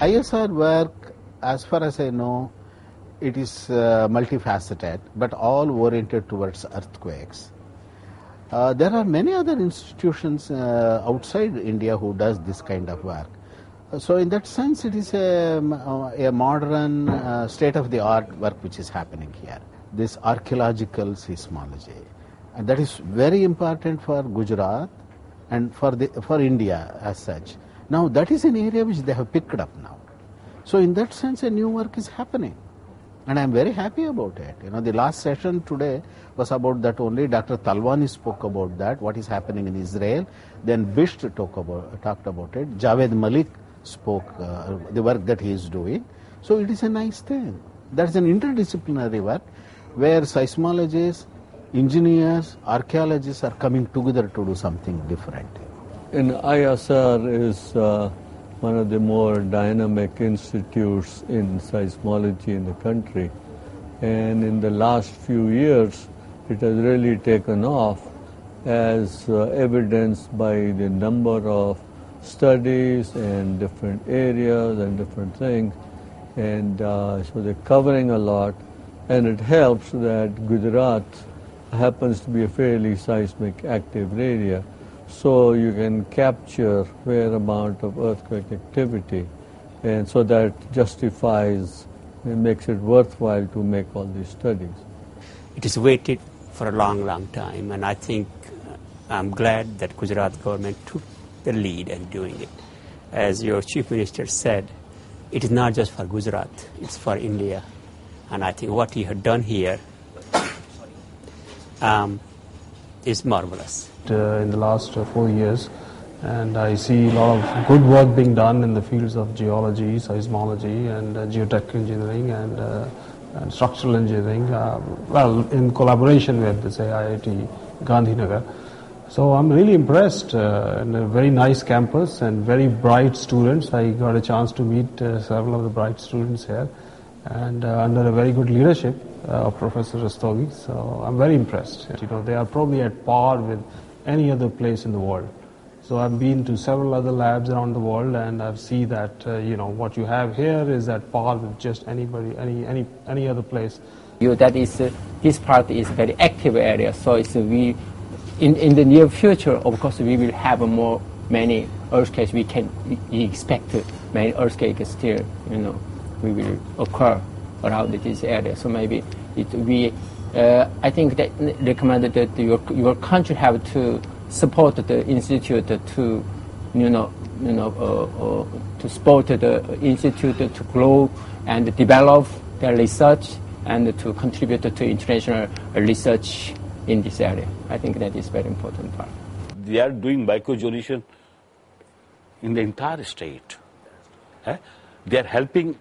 ISR work, as far as I know, it is multifaceted, but all oriented towards earthquakes. There are many other institutions outside India who does this kind of work. So in that sense, it is a modern state-of-the-art work which is happening here. This archaeological seismology, and that is very important for Gujarat and for India as such. Now that is an area which they have picked up now. So in that sense, a new work is happening. And I am very happy about it. You know, the last session today was about that only. Dr. Talwani spoke about that, what is happening in Israel. Then Bisht talked about it. Javed Malik spoke the work that he is doing. So it is a nice thing. That's an interdisciplinary work where seismologists, engineers, archaeologists are coming together to do something different. And ISR is one of the more dynamic institutes in seismology in the country. And in the last few years, it has really taken off as evidenced by the number of studies and different areas and different things. And so they're covering a lot. And it helps that Gujarat happens to be a fairly seismic active area. So you can capture fair amount of earthquake activity, and so that justifies and makes it worthwhile to make all these studies. It is waited for a long, long time, and I think I'm glad that Gujarat government took the lead in doing it. As your Chief Minister said, it is not just for Gujarat, it's for India. And I think what he had done here is marvelous. In the last 4 years, and I see a lot of good work being done in the fields of geology, seismology, and geotech engineering and structural engineering, well, in collaboration with, say, IIT Gandhinagar. So I'm really impressed, and a very nice campus and very bright students. I got a chance to meet several of the bright students here, and under a very good leadership of Professor Rastogi. So I'm very impressed. You know, they are probably at par with any other place in the world. So I've been to several other labs around the world, and I've seen that you know, what you have here is at par with just anybody, any other place. That is this part is very active area. So it's in the near future, of course, we will have many earthquakes. We expect many earthquakes still, you know, will occur around this area. So maybe I think that recommended that your country have to support the institute to, to support the institute to grow and develop their research and to contribute to international research in this area. I think that is very important part. They are doing microgeology in the entire state. They are helping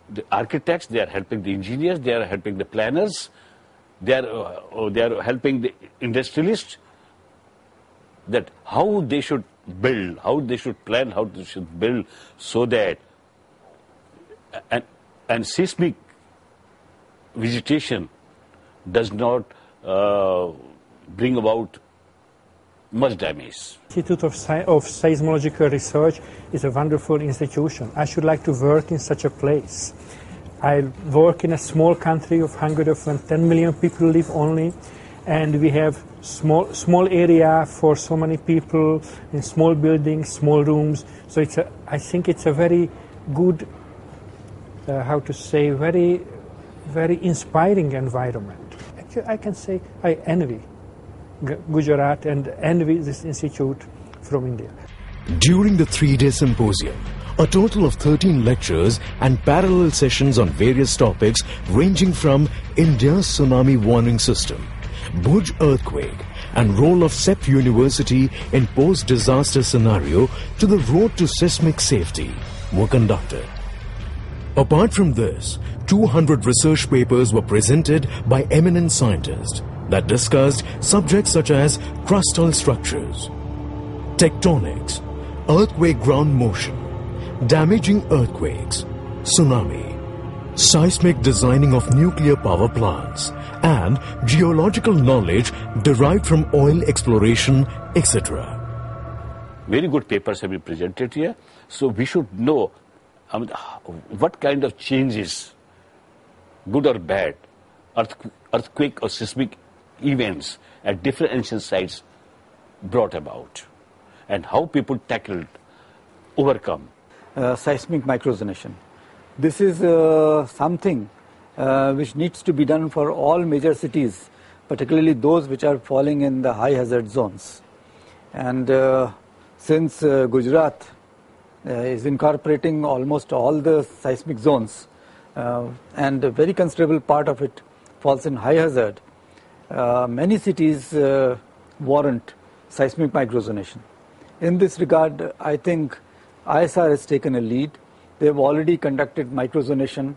the architects, they are helping the engineers, they are helping the planners, they are helping the industrialists, that how they should build, how they should plan, how they should build, so that and seismic vegetation does not bring about much damage. Institute of Seismological Research is a wonderful institution. I should like to work in such a place. I work in a small country of Hungary of 10 million people live only, and we have small area for so many people in small buildings, small rooms. So I think it's a very good, very, very inspiring environment. Actually, I can say I envy Gujarat and envy this institute from India. During the 3-day symposium, a total of 13 lectures and parallel sessions on various topics ranging from India's tsunami warning system, Bhuj earthquake, and role of CEP University in post-disaster scenario to the road to seismic safety were conducted. Apart from this, 200 research papers were presented by eminent scientists that discussed subjects such as crustal structures, tectonics, earthquake ground motion, damaging earthquakes, tsunami, seismic designing of nuclear power plants, and geological knowledge derived from oil exploration, etc. Very good papers have been presented here, so we should know I mean, what kind of changes, good or bad, earthquake or seismic events at different ancient sites brought about, and how people tackled, overcome. Seismic microzonation. This is something which needs to be done for all major cities, particularly those which are falling in the high hazard zones. And since Gujarat is incorporating almost all the seismic zones, and a very considerable part of it falls in high hazard, many cities warrant seismic microzonation. In this regard, I think ISR has taken a lead. They have already conducted microzonation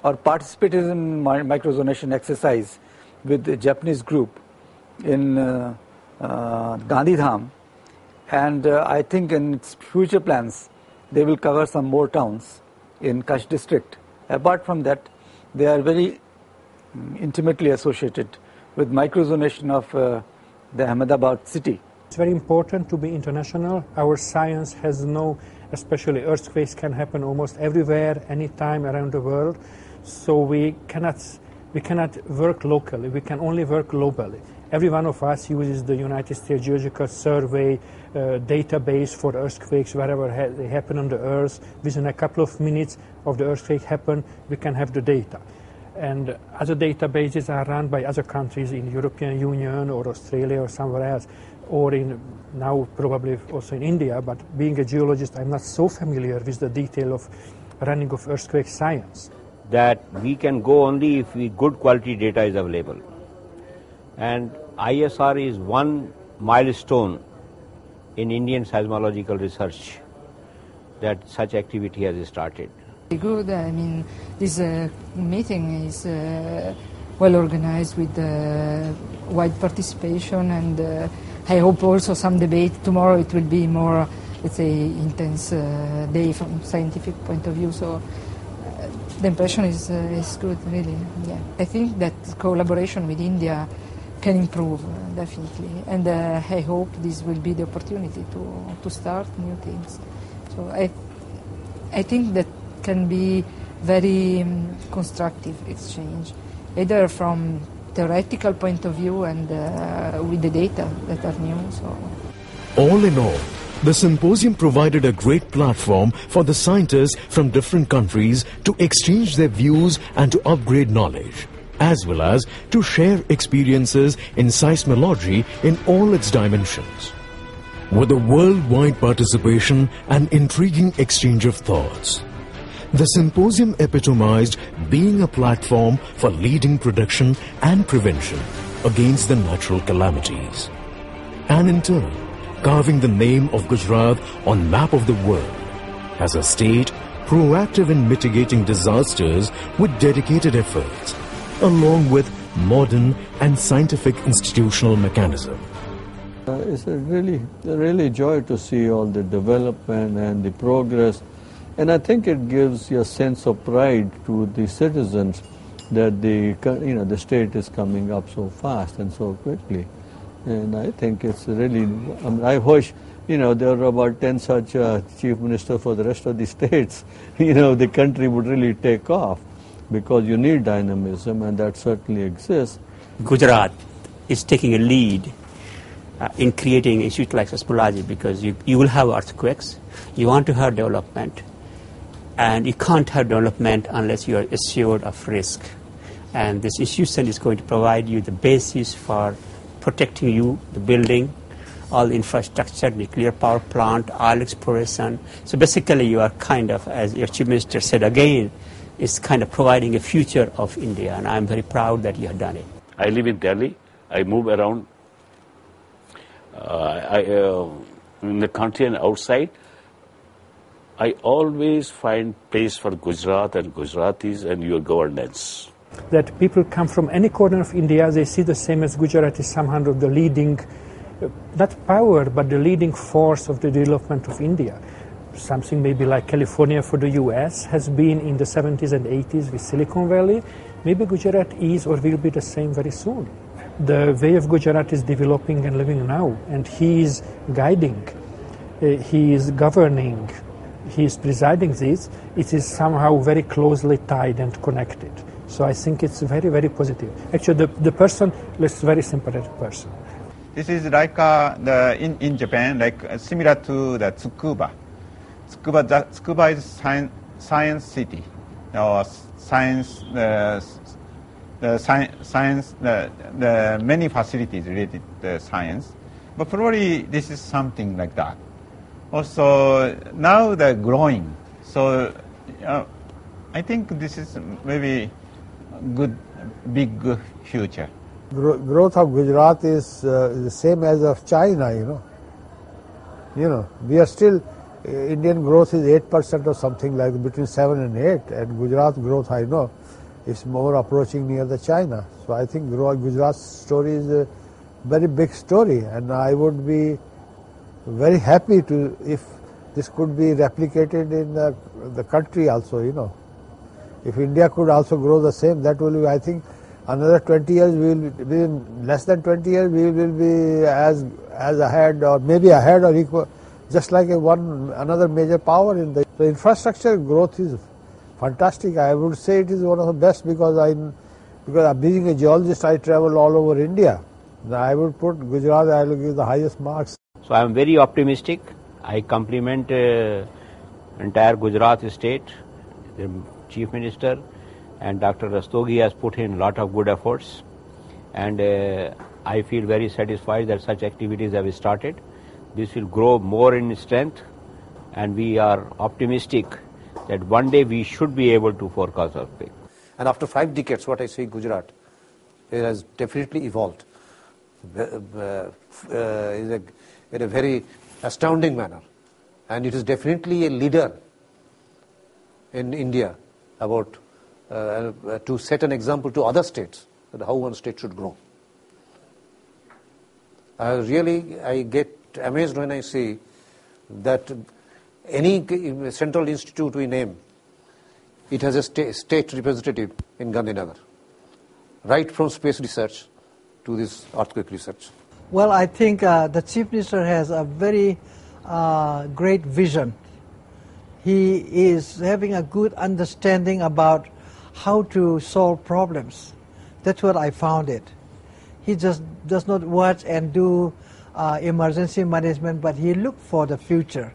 or participated in microzonation exercise with the Japanese group in Gandhidham, and I think in its future plans they will cover some more towns in Kutch district. Apart from that, they are very intimately associated with microzonation of the Ahmedabad city. It's very important to be international. Our science has especially earthquakes can happen almost everywhere, anytime around the world. So we cannot work locally. We can only work globally. Every one of us uses the United States Geological Survey database for earthquakes wherever they happen on the earth. Within a couple of minutes of the earthquake happen, we can have the data. And other databases are run by other countries in the European Union or Australia or somewhere else, or now probably also in India. But being a geologist, I'm not so familiar with the detail of running of earthquake science. That we can go only if good quality data is available. And ISR is one milestone in Indian seismological research that such activity has started. Good. I mean, this meeting is well organized with wide participation, and I hope also some debate. Tomorrow it will be more, let's say, intense day from scientific point of view. So the impression is good, really. Yeah, I think that collaboration with India can improve definitely, and I hope this will be the opportunity to start new things. So I think that can be very constructive exchange, either from theoretical point of view and with the data that are new. So all in all, the symposium provided a great platform for the scientists from different countries to exchange their views and to upgrade knowledge, as well as to share experiences in seismology in all its dimensions. With a worldwide participation and intriguing exchange of thoughts, the symposium epitomized being a platform for leading prediction and prevention against the natural calamities, and in turn carving the name of Gujarat on map of the world as a state proactive in mitigating disasters with dedicated efforts, along with modern and scientific institutional mechanism. It's a really joy to see all the development and the progress, and I think it gives a sense of pride to the citizens that the state is coming up so fast and so quickly. And I think it's really, I wish, there are about 10 such chief ministers for the rest of the states. The country would really take off, because you need dynamism, and that certainly exists. Gujarat is taking a lead in creating an institute like seismology, because you will have earthquakes, you want to have development, and you can't have development unless you are assured of risk. And this institution is going to provide you the basis for protecting you, the building, all the infrastructure, nuclear power plant, oil exploration. So basically you are kind of, as your Chief Minister said again, is kind of providing a future of India, and I'm very proud that you have done it. I live in Delhi. I move around in the country and outside. I always find place for Gujarat and Gujaratis and your governance. That people come from any corner of India, they see the same as Gujarat is somehow the leading, not power, but the leading force of the development of India. Something maybe like California for the US has been in the 70s and 80s with Silicon Valley. Maybe Gujarat is or will be the same very soon. The way of Gujarat is developing and living now, and he is guiding, he is governing he is presiding this, it is somehow very closely tied and connected. So I think it's very, very positive. Actually, the person is a very sympathetic person. This is like in Japan, like similar to the Tsukuba. Tsukuba is science city, or science. The many facilities related to science, but probably this is something like that. Also, now they're growing, so I think this is maybe big future. Growth of Gujarat is the same as of China, we are still, Indian growth is 8% or something like between 7 and 8, and Gujarat growth, I know, is more approaching near the China. So I think Gujarat's story is a very big story, and I would be very happy to if this could be replicated in the country also, If India could also grow the same, that will be, I think, another 20 years, within less than 20 years, we will be as ahead, or maybe ahead or equal, just like another major power in the infrastructure growth is fantastic. I would say it is one of the best because being a geologist, I travel all over India. I would put Gujarat, I will give the highest marks. So I am very optimistic. I compliment entire Gujarat state, the Chief Minister, and Dr. Rastogi has put in a lot of good efforts, and I feel very satisfied that such activities have started. This will grow more in strength, and we are optimistic that one day we should be able to forecast earthquake. And after 5 decades, what I see Gujarat, it has definitely evolved in a very astounding manner. And it is definitely a leader in India about to set an example to other states that how one state should grow. I get amazed when I see that any central institute we name, it has a state representative in Gandhinagar, right from space research to this earthquake research. Well, I think the Chief Minister has a very great vision. He is having a good understanding about how to solve problems. That's what I found it. He just does not watch and do emergency management, but he look for the future.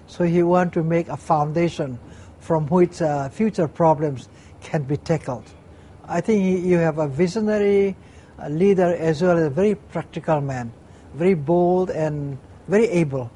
So he wants to make a foundation from which future problems can be tackled. I think you have a visionary leader as well as a very practical man, very bold and very able.